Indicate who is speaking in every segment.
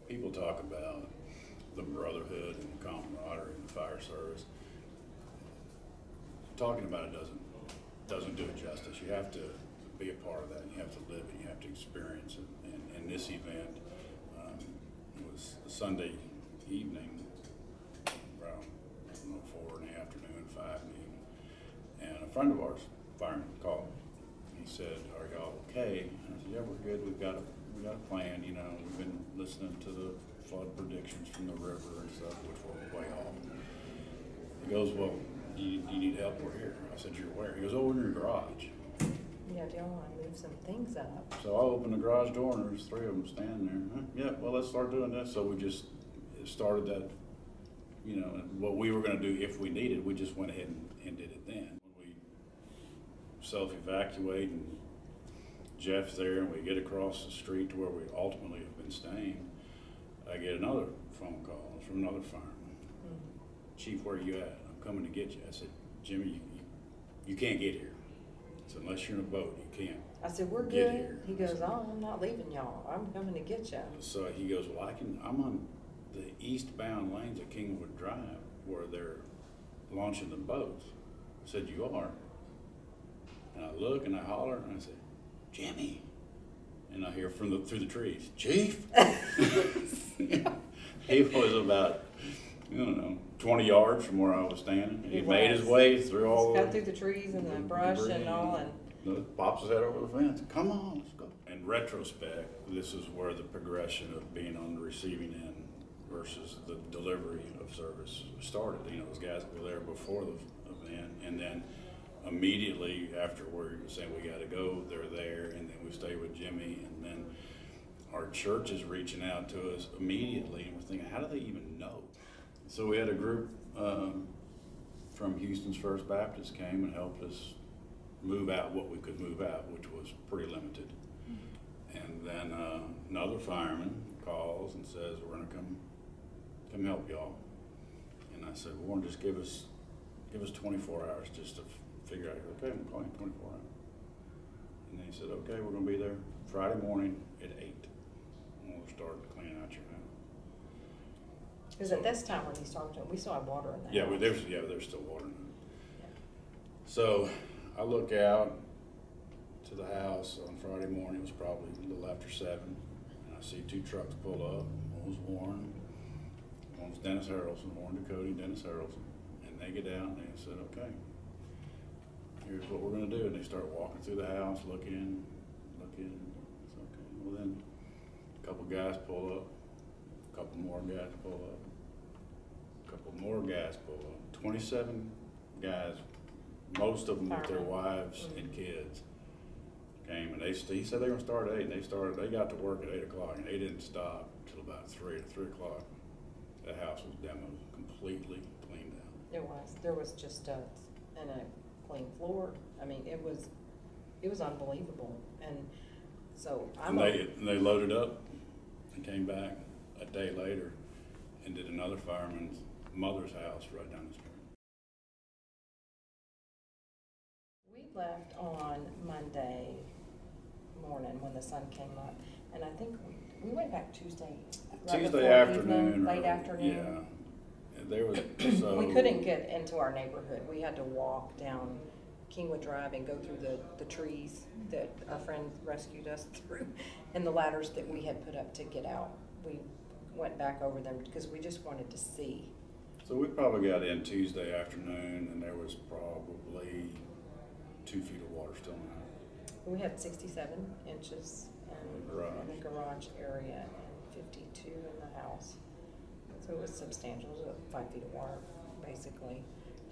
Speaker 1: people talk about the brotherhood and camaraderie in the fire service. Talking about it doesn't do it justice. You have to be a part of that. You have to live it. You have to experience it. And this event was a Sunday evening, around 4 in the afternoon, 5 in the evening, and a friend of ours, fireman, called me. He said, "Are y'all okay?" And I said, "Yeah, we're good. We got a plan. You know, we've been listening to the flood predictions from the river and stuff, which were way off." He goes, "Well, you need help? We're here." I said, "You're where?" He goes, "Oh, we're in your garage."
Speaker 2: Yeah, do y'all want to move some things up?
Speaker 1: So I opened the garage door and there's 3 of them standing there. "Huh, yeah, well, let's start doing this." So we just started that, you know, what we were going to do if we needed, we just went ahead and did it then. When we self-evacuate and Jeff's there and we get across the street to where we ultimately have been staying, I get another phone call from another fireman. "Chief, where are you at? I'm coming to get you." I said, "Jimmy, you can't get here. So unless you're in a boat, you can't."
Speaker 2: I said, "We're
Speaker 1: Get
Speaker 2: good."
Speaker 1: here.
Speaker 2: He goes, "Oh, I'm not leaving y'all. I'm coming to get you."
Speaker 1: So he goes, "Well, I'm on the eastbound lanes of Kingwood Drive where they're launching the boats." I said, "You are?" And I look and I holler and I say, "Jimmy." And I hear through the trees, "Chief." He was about, 20 yards from where I was standing. He made his way through all
Speaker 2: cut through the trees and the brush
Speaker 1: debris
Speaker 2: and all, and
Speaker 1: pops his head over the fence. "Come on, let's go." In retrospect, this is where the progression of being on the receiving end versus the delivery of service started. Those guys that were there before the event, and then immediately after we're saying we got to go, they're there, and then we stay with Jimmy, and then our church is reaching out to us immediately, and we're thinking, how do they even know? So we had a group from Houston's First Baptist came and helped us move out what we could move out, which was pretty limited. And then another fireman calls and says, "We're gonna come help y'all." And I said, "Well, just give us 24 hours just to figure out." "Okay, I'm calling 24 hours." And then he said, "Okay, we're gonna be there Friday morning at 8. And we'll start cleaning out your house."
Speaker 2: because at this time when he started, we still have water in the
Speaker 1: Yeah,
Speaker 2: house.
Speaker 1: there's still water in it.
Speaker 2: Yeah.
Speaker 1: So I look out to the house on Friday morning. It was probably a little after 7, and I see 2 trucks pull up. One was Warren, one was Dennis Harrelson, Warren Ducote, Dennis Harrelson, and they get out and they said, "Okay, here's what we're going to do." And they start walking through the house, looking. It's okay. Well, then a couple guys pull up, a couple more guys pull up, a couple more guys pull up. 27 guys, most of them with their wives and kids, came, and he said they were going to start at 8, and they got to work at 8 o'clock, and they didn't stop till about 3 o'clock. The house was demoed, completely cleaned out.
Speaker 2: It was. There was just studs and a clean floor. I mean, it was unbelievable. And so
Speaker 1: And they loaded up and came back a day later and did another fireman's mother's house right down the street.
Speaker 2: We left on Monday morning when the sun came up, and I think we went back Tuesday. Right
Speaker 1: Tuesday
Speaker 2: before
Speaker 1: afternoon,
Speaker 2: evening, late afternoon.
Speaker 1: Yeah, there was so
Speaker 2: We couldn't get into our neighborhood. We had to walk down Kingwood Drive and go through the trees that our friend rescued us through, and the ladders that we had put up to get out. We went back over them because we just wanted to see.
Speaker 1: So we probably got in Tuesday afternoon, and there was probably 2 feet of water still in the house.
Speaker 2: We had 67 inches in the garage area and 52 in the house. So it was substantial. It was 5 feet of water, basically.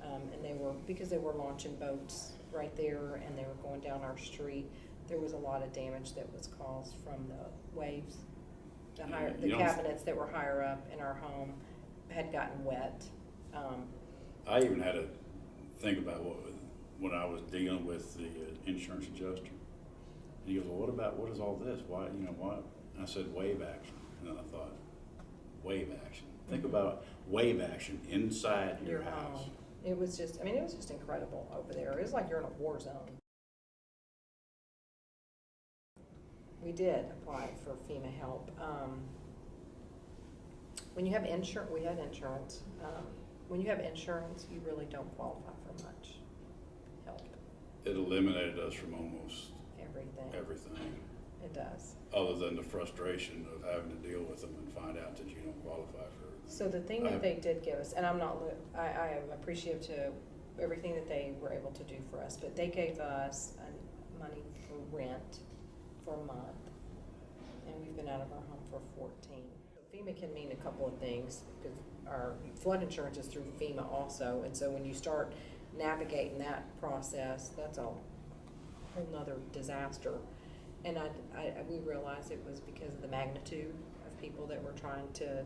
Speaker 2: And because they were launching boats right there and they were going down our street, there was a lot of damage that was caused from the waves. The cabinets that were higher up in our home had gotten wet.
Speaker 1: I even had to think about when I was dealing with the insurance adjuster. And he goes, "Well, what is all this? Why, why?" And I said, "Wave action." And then I thought, wave action. Think about wave action inside your house.
Speaker 2: Home. It was just incredible over there. It was like you're in a war zone. We did apply for FEMA help. When you have insurance, we had insurance. When you have insurance, you really don't qualify for much help.
Speaker 1: It eliminated us from almost
Speaker 2: Everything. It does.
Speaker 1: other than the frustration of having to deal with them and find out that you don't qualify for.
Speaker 2: So the thing that they did give us, and I am appreciative to everything that they were able to do for us, but they gave us money for rent for a month, and we've been out of our home for 14. FEMA can mean a couple of things, because our flood insurance is through FEMA also, and so when you start navigating that process, that's a whole nother disaster. And we realized it was because of the magnitude of people that were trying to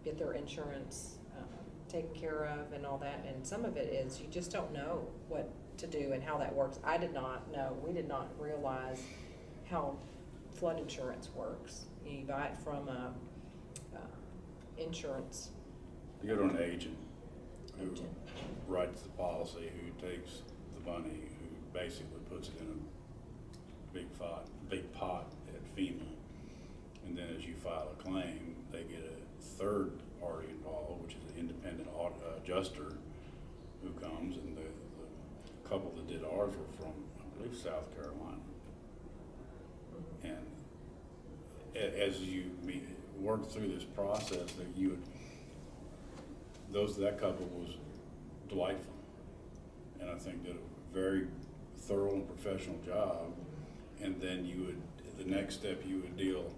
Speaker 2: get their insurance taken care of and all that, and some of it is you just don't know what to do and how that works. I did not know, we did not realize how flood insurance works. You buy it from insurance.
Speaker 1: You go to an agent who writes the policy, who takes the money, who basically puts it in a big pot at FEMA, and then as you file a claim, they get a third party involved, which is an independent adjuster who comes, and the couple that did ours were from, I believe, South Carolina. And as you work through this process, that couple was delightful, and I think did a very thorough and professional job. And then the next step, you would deal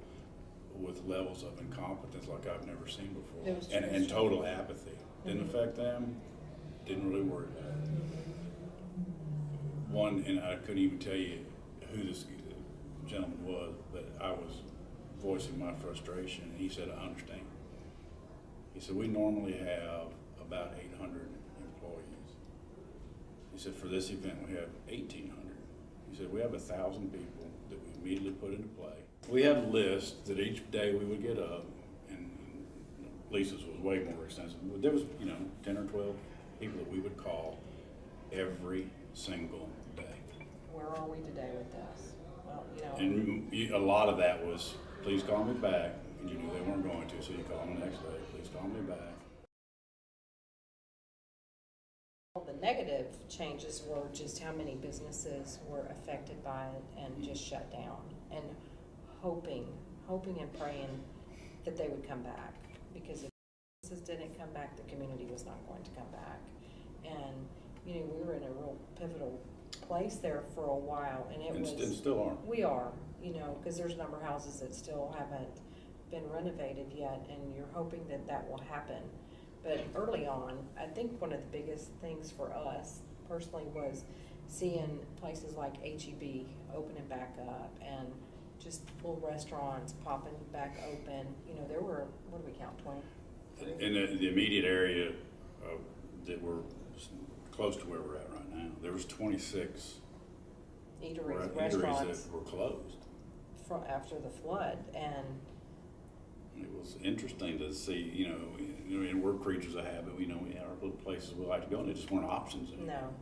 Speaker 1: with levels of incompetence like I've never seen before, and total apathy. Didn't affect them, didn't really worry about it. One, and I couldn't even tell you who this gentleman was, but I was voicing my frustration, and he said, I understand. He said, we normally have about 800 employees. He said, for this event, we have 1,800. He said, we have 1,000 people that we immediately put into play. We had a list that each day we would get up, and Lisa's was way more extensive, but there was, 10 or 12 people that we would call every single day.
Speaker 2: Where are we today with this? Well,
Speaker 1: And a lot of that was, please call me back, and you knew they weren't going to, so you call them the next day, please call me back.
Speaker 2: The negative changes were just how many businesses were affected by it and just shut down, and hoping and praying that they would come back, because if businesses didn't come back, the community was not going to come back. And we were in a real pivotal place there for a while, and
Speaker 1: still are.
Speaker 2: We are, because there's a number of houses that still haven't been renovated yet, and you're hoping that will happen. But early on, I think one of the biggest things for us personally was seeing places like HEB opening back up, and just full restaurants popping back open. There were, what do we count, 20?
Speaker 1: In the immediate area that we're close to where we're at right now, there was 26
Speaker 2: restaurants
Speaker 1: that were closed
Speaker 2: after the flood, and
Speaker 1: it was interesting to see, and we're creatures of habit. We have our little places we like to go, and they just weren't options anymore.
Speaker 2: No.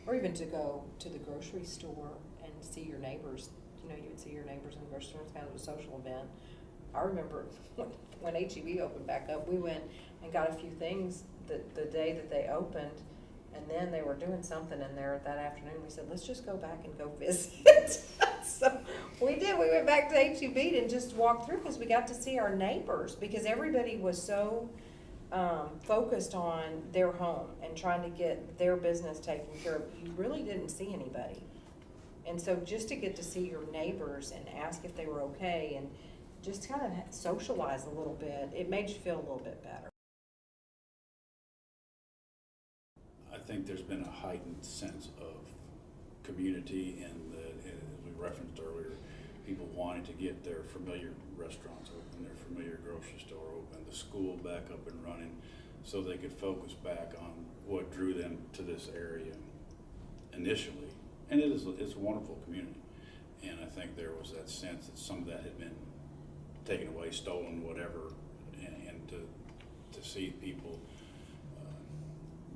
Speaker 2: Or even to go to the grocery store and see your neighbors. You would see your neighbors in the grocery store. It's kind of a social event. I remember when HEB opened back up, we went and got a few things the day that they opened, and then they were doing something in there that afternoon. We said, let's just go back and go visit. So we did. We went back to HEB and just walked through, because we got to see our neighbors, because everybody was so focused on their home and trying to get their business taken care of. You really didn't see anybody. And so just to get to see your neighbors and ask if they were okay and just kind of socialize a little bit, it made you feel a little bit better.
Speaker 1: I think there's been a heightened sense of community, and as we referenced earlier, people wanting to get their familiar restaurants open, their familiar grocery store open, the school back up and running, so they could focus back on what drew them to this area initially. And it's a wonderful community, and I think there was that sense that some of that had been taken away, stolen, whatever, and to see people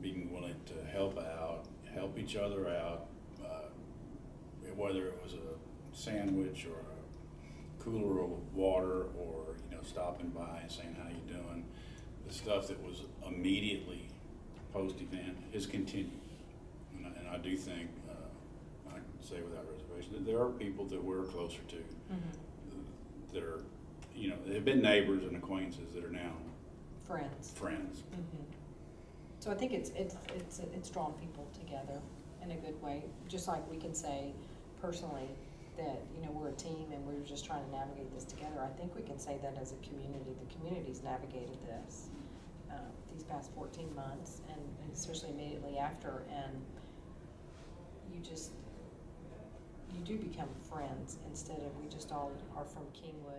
Speaker 1: being willing to help each other out, whether it was a sandwich or cooler of water or, you know, stopping by and saying, how you doing? The stuff that was immediately post-event has continued. And I do think, I can say without reservation, that there are people that we're closer to that are, you know, they've been neighbors and acquaintances that are now
Speaker 2: Friends. So I think it's drawn people together in a good way. Just like we can say personally that, you know, we're a team and we're just trying to navigate this together. I think we can say that as a community. The community's navigated this these past 14 months, and especially immediately after. And you do become friends instead of we just all are from Kingwood